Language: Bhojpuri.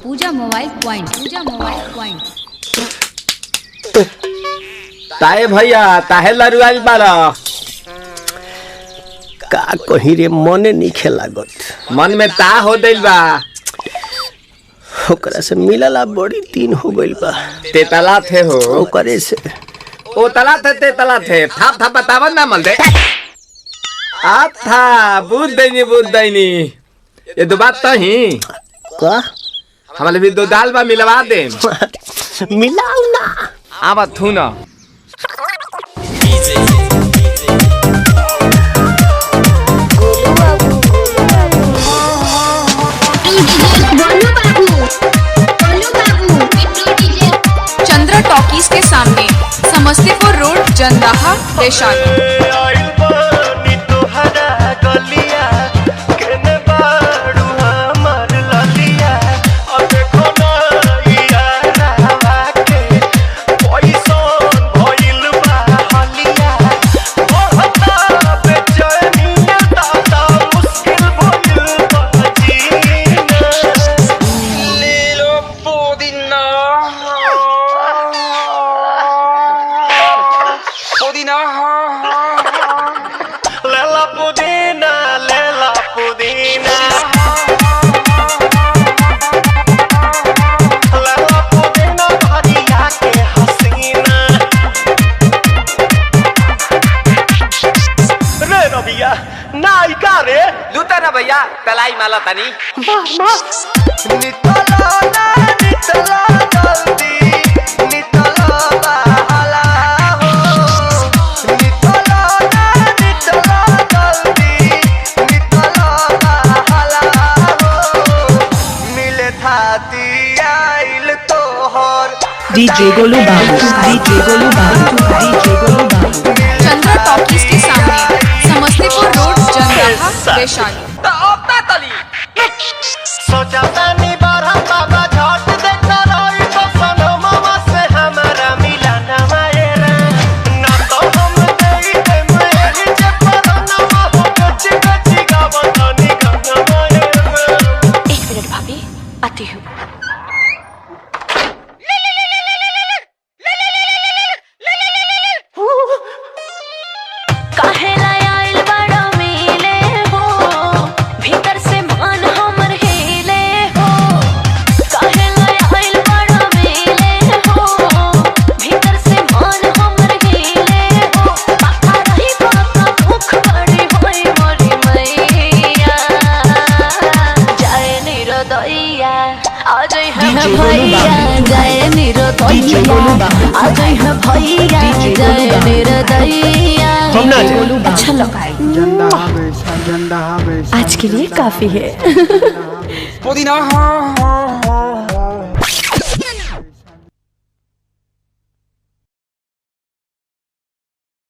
पूजा मोबाइल पॉइंट। ताए भैया ताहे लरुआल बाड़ा का कहीं रे मने नहीं लागत। मन में ता हो दिल बा ओकरा से मिलला बड़ी दिन हो गइल बा। तेतला थे हो ओकरे से ओ तला थे तेतला थे थाप थाप बतावन ना मल दे आ था बुद्ध दैनी ये दो बात तो ही का हमारे भी दो दाल बा मिलवा दे मिलाऊ ना आवा थू ना चंद्रा टॉकीज के सामने समस्तीपुर रोड जंदाहा वैशाली। नायिका रे लूटा ना भैया तलाई माला तनी नितला जल्दी नितला बहाला हो नितला जल्दी नितला बहाला हो मिले थाती आइल तोहर डीजे गोलू बाबू चंद्रा टॉकीज के सामने समस्तीपुर रोड जंदाहा वैशाली। एक मिनट भाभी आती हूँ। आज के लिए काफी है। पुदीना